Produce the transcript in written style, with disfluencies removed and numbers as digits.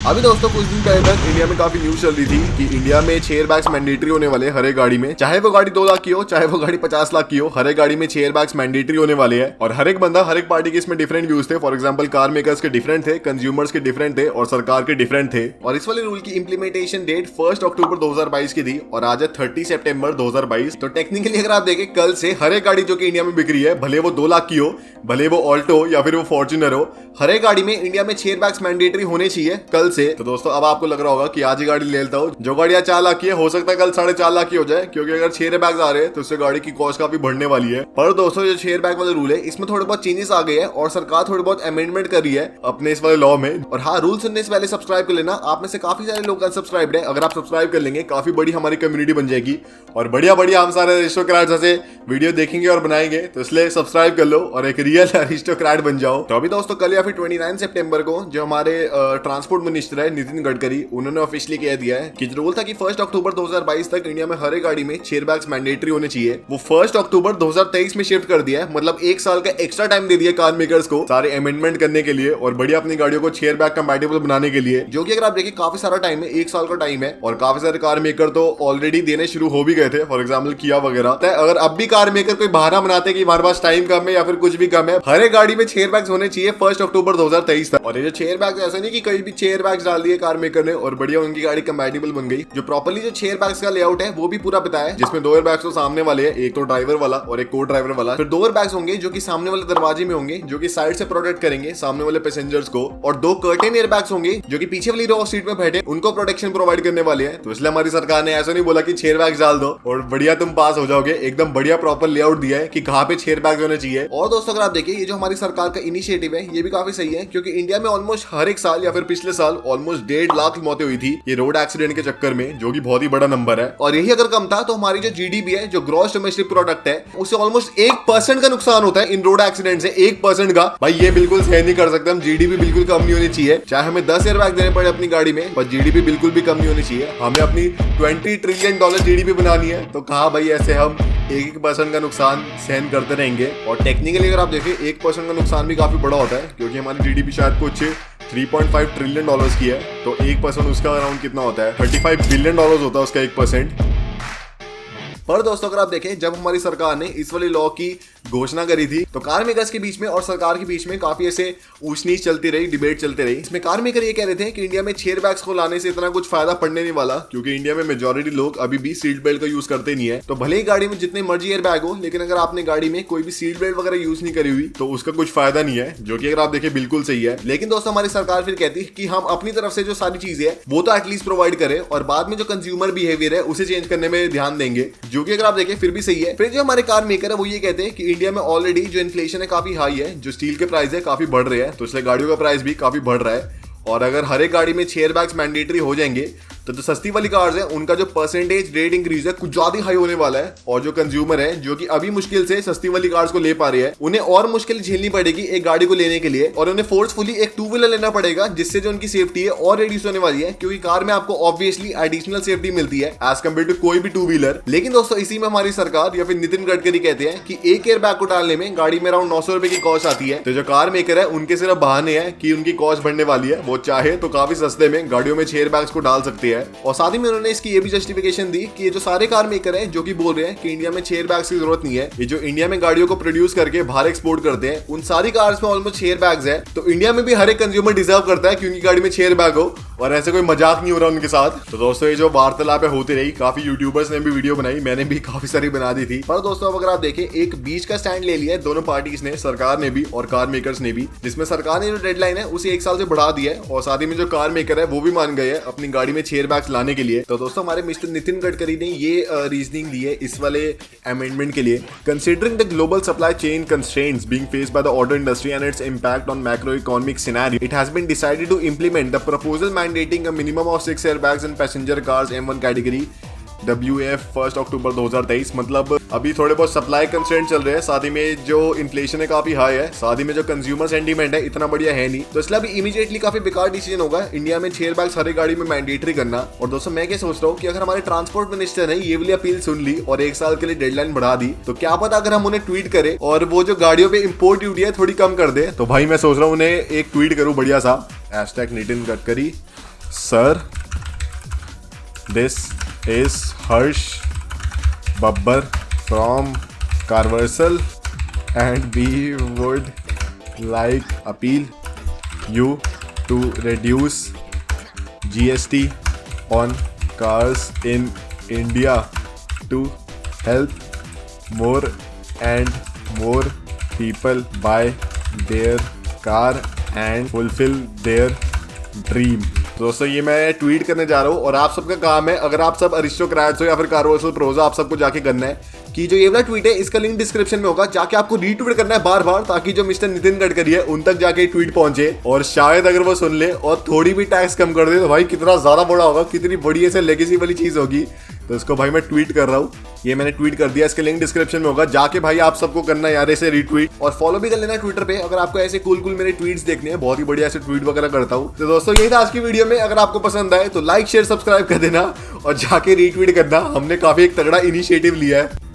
अभी दोस्तों कुछ दिन पहले तक इंडिया में काफी न्यूज चल रही थी कि इंडिया में 6 एयरबैग्स मैंडेटरी होने वाले हैं हर एक गाड़ी में, चाहे वो गाड़ी 2 लाख की हो चाहे वो गाड़ी 50 लाख की हो, हर एक गाड़ी में 6 एयरबैग्स मैंडेटरी होने वाले हैं। और हर एक बंदा हर एक पार्टी के इसमें डिफरेंट व्यूज थे। फॉर एग्जांपल कार मेकर्स के डिफरेंट थे, कंज्यूमर्स के डिफरेंट थे और सरकार के डिफरेंट थे। और इस वाले रूल की इंप्लीमेंटेशन डेट 1 अक्टूबर 2022 की थी और आज है 30 सितंबर 2022। तो टेक्निकली अगर आप देखें कल से हर एक गाड़ी जो कि इंडिया में बिक रही है, भले वो 2 लाख की हो, भले वो ऑल्टो या फिर वो फॉर्च्यूनर हो, हर एक गाड़ी में इंडिया में 6 एयरबैग्स मैंडेटरी होने चाहिए कल से। तो दोस्तों अब आपको लग रहा होगा कि आज ही गाड़ी ले लेता हूं, जो गाड़ी आज 4 लाख की है हो सकता है कल 4.5 लाख की हो जाए, क्योंकि अगर 6 एयरबैग्स आ रहे हैं तो उससे गाड़ी की कॉस्ट काफी बढ़ने वाली है। पर दोस्तों जो 6 एयरबैग वाला रूल है इसमें थोड़े बहुत चेंजेस आ गए हैं और सरकार थोड़ी बहुत अमेंडमेंट कर रही है अपने इस वाले लॉ में। और हाँ, रूल सुनने से पहले सब्सक्राइब कर लेना। आप में से काफी सारे लोग अनसब्सक्राइब्ड है, अगर आप सब्सक्राइब कर लेंगे काफी बड़ी हमारी कम्युनिटी बन जाएगी और बढ़िया बढ़िया हम सारे अरिस्टोक्रेट जैसे वीडियो देखेंगे और बनाएंगे। तो इसलिए सब्सक्राइब कर लो और एक रियल अरिस्टोक्रेट बन जाओ। तो अभी दोस्तों कल या फिर 29 सितंबर को जो हमारे ट्रांसपोर्ट मिनिस्टर है नितिन गडकरी, उन्होंने ऑफिशियली कह दिया है कि जो रूल था कि 1 अक्टूबर 2022 तक इंडिया में हर एक गाड़ी में 6 एयरबैग्स मैंडेटरी होने चाहिए, वो 1 अक्टूबर 2023 में शिफ्ट कर दिया है। मतलब 1 साल का एक्स्ट्रा टाइम दे दिया कार मेकर्स को सारे अमेंडमेंट करने के लिए और बढ़िया अपनी गाड़ियों को 6 एयरबैग कंपैटिबल बनाने के लिए, जो कि अगर आप देखिए काफी सारा टाइम है, 1 साल का टाइम है और काफी सारे कार मेकर तो ऑलरेडी देने शुरू हो भी गए थे। फॉर एग्जाम्पल किया वगैरह। अगर अब भी कार मेकर कोई बहाना बनाते कि हमारे पास टाइम कम है या फिर कुछ भी कम है, हर एक गाड़ी में 6 एयरबैग्स होने चाहिए 1 अक्टूबर 2023 तक। और ये जो 6 एयरबैग्स ऐसा नहीं कि कहीं भी 6 एयरबैग्स डाल दिए कार मेकर ने और बढ़िया उनकी गाड़ी कंपैटिबल बन गई। जो प्रॉपर्ली जो 6 एयरबैग्स का लेआउट है वो भी पूरा बताया, जिसमें 2 एयरबैग्स तो सामने वाले हैं, एक तो ड्राइवर वाला और एक को ड्राइवर वाला। फिर 2 एयरबैग्स होंगे जो कि सामने वाले दरवाजे में होंगे, जो कि साइड से प्रोटेक्ट करेंगे सामने वाले पैसेंजर्स को। और 2 कर्टेन एयरबैग्स होंगे जो कि पीछे वाली रो सीट में बैठे उनको प्रोटेक्शन प्रोवाइड करने वाले हैं। तो इसलिए हमारी सरकार ने ऐसा नहीं बोला कि 6 एयरबैग्स डाल दो और बढ़िया तुम पास हो जाओगे, एकदम बढ़िया प्रॉपर लेआउट दिया है कि कहां पे 6 एयरबैग्स होने चाहिए। और दोस्तों अगर आप देखिए ये जो हमारी सरकार का इनिशिएटिव है ये भी काफी सही है, क्योंकि इंडिया में ऑलमोस्ट हर एक साल या फिर पिछले साल ऑलमोस्ट 1.5 लाख मौतें हुई थी ये रोड एक्सीडेंट के चक्कर में, जो कि बहुत ही बड़ा नंबर है। और यही अगर कम था तो हमारी जो जीडीपी है, जो ग्रॉस डोमेस्टिक प्रोडक्ट है, उससे ऑलमोस्ट 1% का नुकसान होता है इन रोड एक्सीडेंट से। 1% का भाई ये बिल्कुल सही नहीं कर सकते हम। जीडीपी बिल्कुल कम नहीं होनी चाहिए, चाहे हमें 10 एयरबैग देने पड़े अपनी गाड़ी में, पर जीडीपी बिल्कुल भी कम नहीं होनी चाहिए। हमें अपनी $20 ट्रिलियन जीडीपी बनानी है, तो कहा भाई ऐसे हम 1% का नुकसान सहन करते रहेंगे। और टेक्निकली अगर आप देखें 1% का नुकसान भी काफी बड़ा होता है, क्योंकि हमारी जीडीपी शायद कुछ $3.5 ट्रिलियन की है, तो 1% उसका अराउंड कितना होता है, $35 बिलियन होता है उसका 1%। पर दोस्तों अगर आप देखें जब हमारी सरकार ने इस वाली लॉ की घोषणा करी थी तो कार मेकर्स के बीच में और सरकार के बीच में काफी ऐसे ऊंच नीच चलती रही, डिबेट चलती रही। इसमें कार मेकर ये कह रहे थे कि इंडिया में 6 एयरबैग्स को लाने से इतना कुछ फायदा पड़ने नहीं वाला, क्योंकि इंडिया में मेजॉरिटी लोग अभी भी सीट बेल्ट का यूज करते नहीं है। तो भले ही गाड़ी में जितने मर्जी एयरबैग हो, लेकिन अगर आपने गाड़ी में कोई भी सीट बेल्ट वगैरह यूज नहीं करी हुई तो उसका कुछ फायदा नहीं है, जो कि अगर आप देखें बिल्कुल सही है। लेकिन दोस्तों हमारी सरकार फिर कहती है कि हम अपनी तरफ से जो सारी चीजें है वो तो एटलीस्ट प्रोवाइड करें और बाद में जो कंज्यूमर बिहेवियर है उसे चेंज करने में ध्यान देंगे, जो कि अगर आप देखें फिर भी सही है। फिर जो हमारे कार मेकर है वो ये कहते हैं कि इंडिया में ऑलरेडी जो इन्फ्लेशन है काफी हाई है, जो स्टील के प्राइस है काफी बढ़ रहे हैं, तो इसलिए गाड़ियों का प्राइस भी काफी बढ़ रहा है। और अगर हर एक गाड़ी में 6 एयरबैग्स मैंडेटरी हो जाएंगे तो जो सस्ती वाली कार्स है उनका जो परसेंटेज रेट इंक्रीज है कुछ ज्यादा हाई होने वाला है। और जो कंज्यूमर है जो कि अभी मुश्किल से सस्ती वाली कार्स को ले पा रहे हैं, उन्हें और मुश्किल झेलनी पड़ेगी एक गाड़ी को लेने के लिए, और उन्हें फोर्सफुली एक 2 व्हीलर लेना पड़ेगा, जिससे जो उनकी सेफ्टी है और रिड्यूस होने वाली है, क्योंकि कार में आपको ऑब्वियसली एडिशनल सेफ्टी मिलती है एज कम्पेयर टू कोई भी 2 व्हीलर। लेकिन दोस्तों इसी में हमारी सरकार या फिर नितिन गडकरी कहते हैं कि एक एयरबैग को डालने में गाड़ी में अराउंड 900 रुपए की कॉस्ट आती है। तो जो कार मेकर है उनके सिर्फ बहाने हैं कि उनकी कॉस्ट बढ़ने वाली है, वो चाहे तो काफी सस्ते में गाड़ियों में 6 एयरबैग्स को डाल सकते हैं। और साथ ही में उन्होंने इसकी ये भी जस्टिफिकेशन दी कि ये जो सारे कार मेकर हैं जो कि बोल रहे हैं कि इंडिया में 6 एयरबैग्स की जरूरत नहीं है, ये जो इंडिया में गाड़ियों को प्रोड्यूस करके बाहर एक्सपोर्ट करते हैं उन सारी कार्स में ऑलमोस्ट 6 एयरबैग्स है। तो इंडिया में भी हर एक कंज्यूमर डिजर्व करता है कि उनकी गाड़ी में 6 एयरबैग हो, और ऐसे कोई मजाक नहीं हो रहा उनके साथ। तो दोस्तों ये जो वार्तालाप होती रही, काफी यूट्यूबर्स ने भी वीडियो बनाई, मैंने भी काफी सारी बना दी थी। पर दोस्तों अगर आप देखें एक बीच का स्टैंड ले लिया है दोनों पार्टीज ने, सरकार ने भी और कार मेकर्स ने भी, जिसमें सरकार ने जो डेडलाइन है उसे 1 साल से बढ़ा दिया है और साथ ही में जो कार मेकर है वो भी मान गए हैं अपनी गाड़ी में 6 एयरबैग्स लाने के लिए। तो दोस्तों हमारे मिस्टर नितिन गडकरी ने ये रीजनिंग दी है इस वाले अमेंडमेंट के लिए। Considering the global supply chain constraints being faced by the auto industry and its impact on macro economic scenario, it has been decided to implement the proposal mandating a minimum of 6 airbags in passenger cars M1 category WF 1 अक्टूबर 2023। मतलब अभी थोड़े बहुत supply constraint चल रहे हैं, साथ ही में जो इन्फ्लेशन है काफी हाई है, साथ ही में जो कंज्यूमर सेंटीमेंट है इतना बढ़िया है नहीं, तो इसलिए अभी इमीडिएटली काफी बेकार डिसीजन होगा इंडिया में 6 एयरबैग्स हर एक गाड़ी में मैंडेटरी करना। और दोस्तों मैं क्या सोच रहा हूँ कि अगर हमारे ट्रांसपोर्ट मिनिस्टर ने ये वाली अपील सुन ली और 1 साल के लिए डेडलाइन बढ़ा दी, तो क्या पता अगर हम उन्हें ट्वीट करें और वो जो गाड़ियों पे इंपोर्ट ड्यूटी है थोड़ी कम कर दे, तो भाई मैं सोच रहा हूँ उन्हें एक ट्वीट करूँ बढ़िया सा, #Nitin Gadkari sir, this is Harsh Babbar from Carversal and we would like appeal you to reduce GST on cars in India to help more and more people buy their car and fulfill their dream। दोस्तों ये मैं tweet करने जा रहा हूँ और आप सबका काम है, अगर आप सब अरिस्टोक्रेट्स हो या फिर कार्वर्सल प्रोज हो, आप सबको जाके करना है कि जो ये वाला ट्वीट है इसका लिंक डिस्क्रिप्शन में होगा, जाके आपको रीट्वीट करना है बार बार, ताकि जो मिस्टर नितिन गडकरी है उन तक जाके ट्वीट पहुंचे और शायद अगर वो सुन ले और थोड़ी भी टैक्स कम कर दे तो भाई कितना ज्यादा बड़ा होगा, कितनी बड़ी ऐसे लेगेसी वाली चीज होगी। तो इसको भाई मैं ट्वीट कर रहा हूँ, ये मैंने ट्वीट कर दिया, इसके लिंक डिस्क्रिप्शन में होगा, जाके भाई आप सबको करना यार ऐसे रीट्वीट और फॉलो भी कर लेना ट्विटर पे अगर आपको ऐसे कूल मेरे ट्वीट्स देखने हैं, बहुत ही बढ़िया ऐसे ट्वीट वगैरह करता हूँ। तो दोस्तों यही था आज की वीडियो में, अगर आपको पसंद आए तो लाइक शेयर सब्सक्राइब कर देना और जाके रीट्वीट करना, हमने काफी एक तगड़ा इनिशिएटिव लिया है।